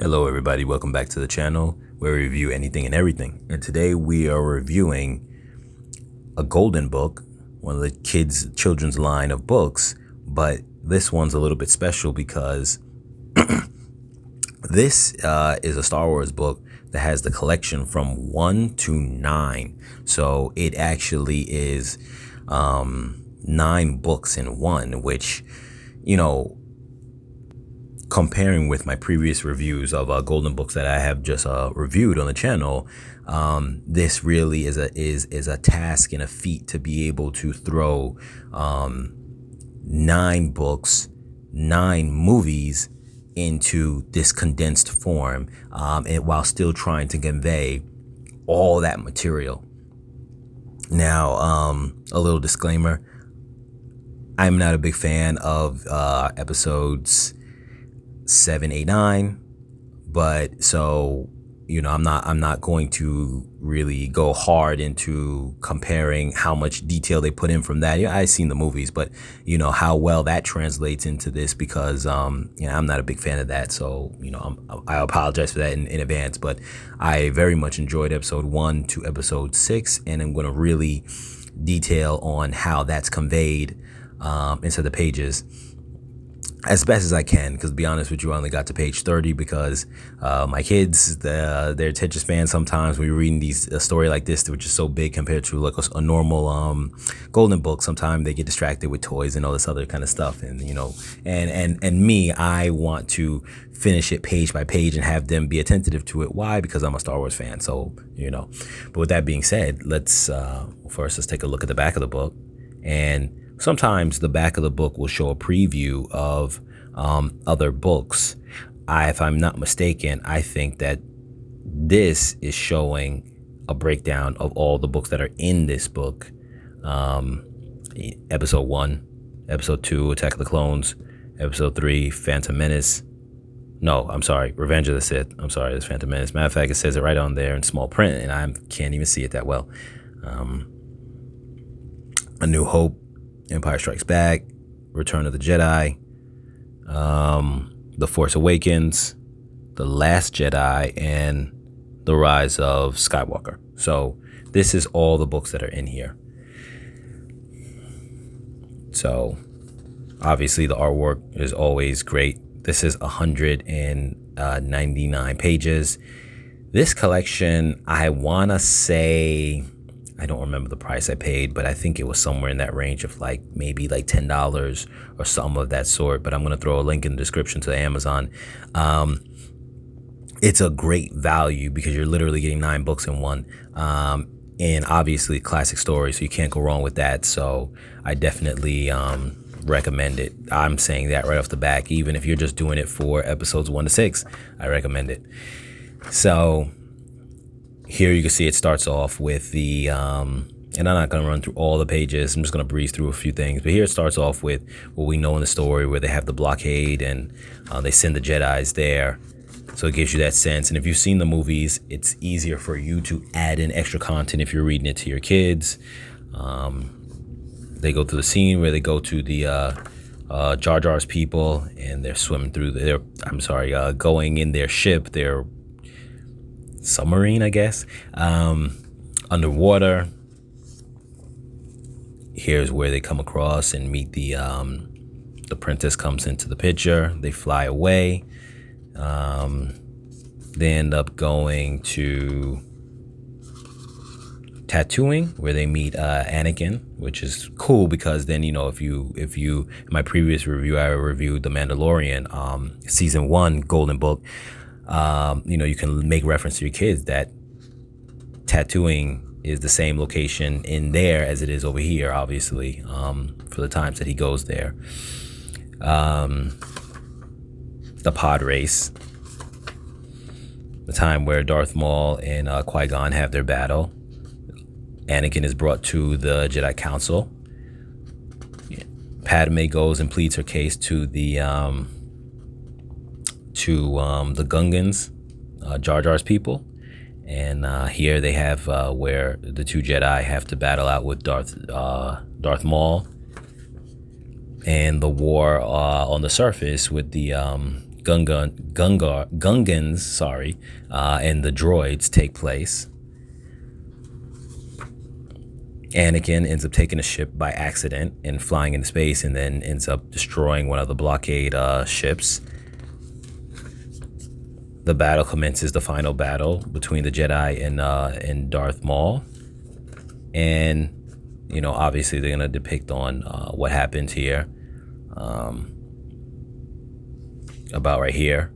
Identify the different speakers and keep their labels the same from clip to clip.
Speaker 1: Hello everybody, welcome back to the channel where we review anything and everything. And today we are reviewing a golden book, one of the children's line of books, but this one's a little bit special because this is a Star Wars book that has the collection from 1 to 9. So it actually is 9 books in one, which, comparing with my previous reviews of golden books that I have just reviewed on the channel, this really is a task and a feat to be able to throw 9 books, 9 movies into this condensed form, and while still trying to convey all that material. Now, a little disclaimer: I'm not a big fan of episodes 7, 8, 9, but so I'm not going to really go hard into comparing how much detail they put in from that. I've seen the movies, but how well that translates into this, because I'm not a big fan of that. So I apologize for that in advance, but I very much enjoyed episode 1 to episode 6, and I'm going to really detail on how that's conveyed into the pages as best as I can, because to be honest with you, I only got to page 30 because my kids, their attention span, sometimes when you're reading a story like this, which is so big compared to like a normal golden book, sometimes they get distracted with toys and all this other kind of stuff. And and me, I want to finish it page by page and have them be attentive to it. Why? Because I'm a Star Wars fan. So but with that being said, let's take a look at the back of the book. And sometimes the back of the book will show a preview of other books. If I'm not mistaken, I think that this is showing a breakdown of all the books that are in this book. Episode 1, Episode 2, Attack of the Clones, Episode 3, Phantom Menace. No, I'm sorry, Revenge of the Sith. I'm sorry, it's Phantom Menace. Matter of fact, it says it right on there in small print, and I can't even see it that well. A New Hope, Empire Strikes Back, Return of the Jedi, The Force Awakens, The Last Jedi, and The Rise of Skywalker. So this is all the books that are in here. So obviously the artwork is always great. This is 199 pages. This collection, I want to say, I don't remember the price I paid, but I think it was somewhere in that range of maybe $10 or something of that sort. But I'm going to throw a link in the description to Amazon. It's a great value because you're literally getting 9 books in one. And obviously classic story, so you can't go wrong with that. So I definitely recommend it. I'm saying that right off the back. Even if you're just doing it for episodes 1 to 6, I recommend it. So here you can see it starts off with the, and I'm not going to run through all the pages. I'm just going to breeze through a few things. But here it starts off with what we know in the story, where they have the blockade and they send the Jedis there. So it gives you that sense. And if you've seen the movies, it's easier for you to add in extra content if you're reading it to your kids. They go through the scene where they go to the Jar Jar's people, and they're swimming through going in their ship, their submarine, I guess, underwater. Here's where they come across and meet the princess comes into the picture. They fly away. They end up going to Tatooine, where they meet Anakin, which is cool because then if you in my previous review, I reviewed The Mandalorian, season 1 golden book. You can make reference to your kids that Tatooine is the same location in there as it is over here, obviously, for the times that he goes there. The pod race, the time where Darth Maul and Qui-Gon have their battle. Anakin is brought to the Jedi Council. Padme goes and pleads her case to the Gungans, Jar Jar's people. And here they have where the 2 Jedi have to battle out with Darth Maul, and the war on the surface with the Gungans, and the droids take place. Anakin ends up taking a ship by accident and flying into space, and then ends up destroying one of the blockade ships. The battle commences, the final battle between the Jedi and Darth Maul. And, obviously they're going to depict on what happens here. About right here.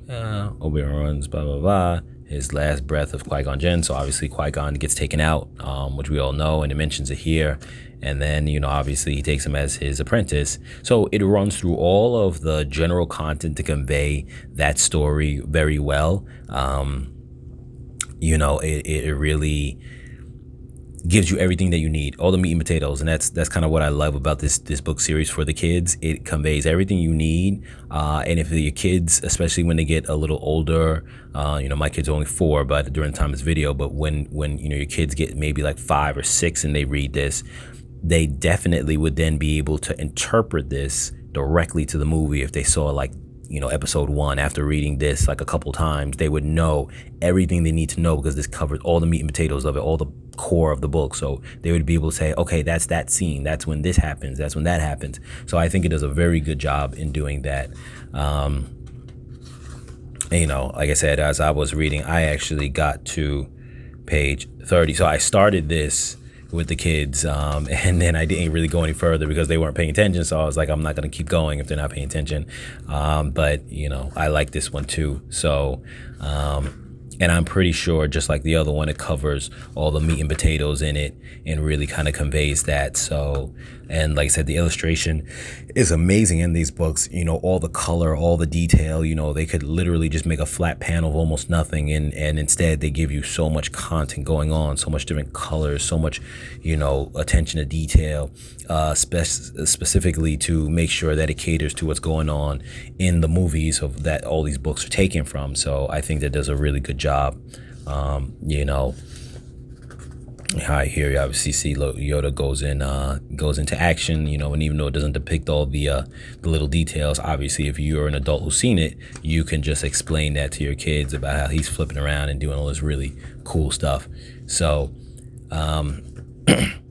Speaker 1: Obi-Wan runs, blah, blah, blah. His last breath of Qui-Gon Jinn. So obviously Qui-Gon gets taken out, which we all know, and it mentions it here. And then, obviously he takes him as his apprentice. So it runs through all of the general content to convey that story very well. It really gives you everything that you need, all the meat and potatoes, and that's kind of what I love about this book series for the kids. It conveys everything you need, and if your kids, especially when they get a little older, my kid's only 4, but during the time of this video, but when your kids get maybe like 5 or 6 and they read this, they definitely would then be able to interpret this directly to the movie. If they saw like episode 1, after reading this like a couple times, they would know everything they need to know, because this covers all the meat and potatoes of it, all the core of the book. So they would be able to say, okay, that's that scene, that's when this happens, that's when that happens. So I think it does a very good job in doing that. Like I said, as I was reading, I actually got to page 30. So I started this with the kids, and then I didn't really go any further because they weren't paying attention. So I was like, I'm not going to keep going if they're not paying attention. But I like this one too. So and I'm pretty sure, just like the other one, it covers all the meat and potatoes in it and really kind of conveys that. So, and like I said, the illustration is amazing in these books. All the color, all the detail. They could literally just make a flat panel of almost nothing, and instead they give you so much content going on, so much different colors, so much attention to detail, specifically to make sure that it caters to what's going on in the movies of that all these books are taken from. So I think that does a really good job. Here you obviously see Yoda goes into action, and even though it doesn't depict all the little details, obviously if you're an adult who's seen it, you can just explain that to your kids about how he's flipping around and doing all this really cool stuff. So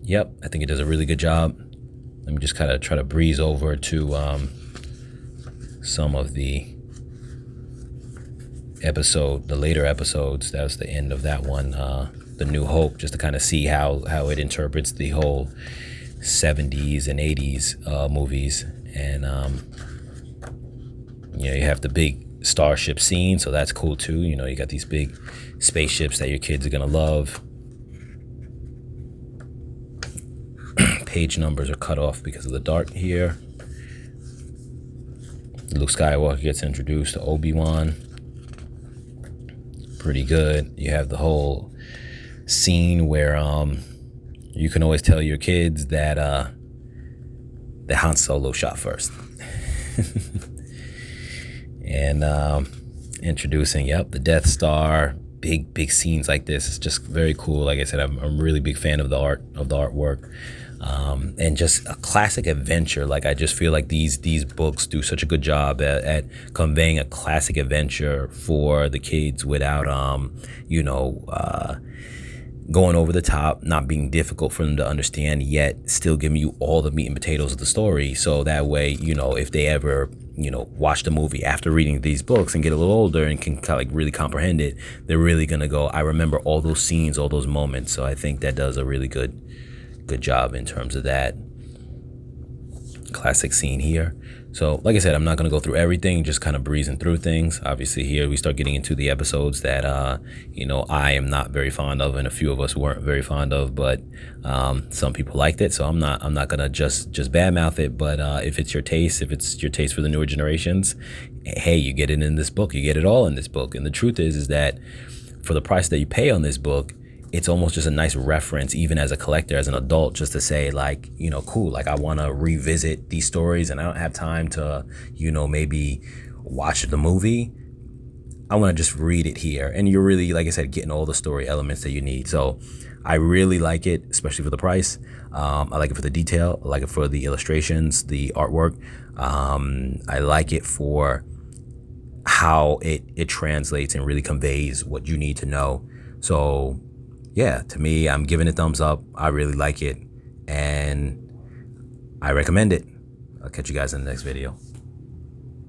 Speaker 1: yep, I think it does a really good job. Let me just kind of try to breeze over to some of the later episodes. That was the end of that one, The New Hope, just to kind of see how it interprets the whole 70s and 80s movies. And you have the big starship scene, so that's cool too. You got these big spaceships that your kids are gonna love. Page numbers are cut off because of the dark here. Luke Skywalker gets introduced to Obi-Wan. Pretty good. You have the whole scene where you can always tell your kids that Han Solo shot first. And introducing the Death Star. Big scenes like this. It's just very cool. Like I said, I'm a really big fan of the artwork. And just a classic adventure. Like, I just feel like these books do such a good job at conveying a classic adventure for the kids without going over the top, not being difficult for them to understand, yet still giving you all the meat and potatoes of the story. So that way, if they ever watch the movie after reading these books and get a little older and can kind of like really comprehend it, they're really gonna go, I remember all those scenes, all those moments. So I think that does a really good job in terms of that classic scene here. So like I said, I'm not going to go through everything, just kind of breezing through things. Obviously here we start getting into the episodes that I am not very fond of, and a few of us weren't very fond of, but some people liked it, so I'm not going to just badmouth it. But if it's your taste for the newer generations, hey, you get it in this book, you get it all in this book. And the truth is that for the price that you pay on this book, it's almost just a nice reference, even as a collector, as an adult, just to say, like, cool, like I want to revisit these stories and I don't have time to, maybe watch the movie. I want to just read it here. And you're really, like I said, getting all the story elements that you need. So I really like it, especially for the price. I like it for the detail. I like it for the illustrations, the artwork. I like it for how it translates and really conveys what you need to know. So yeah, to me, I'm giving it thumbs up. I really like it and I recommend it. I'll catch you guys in the next video.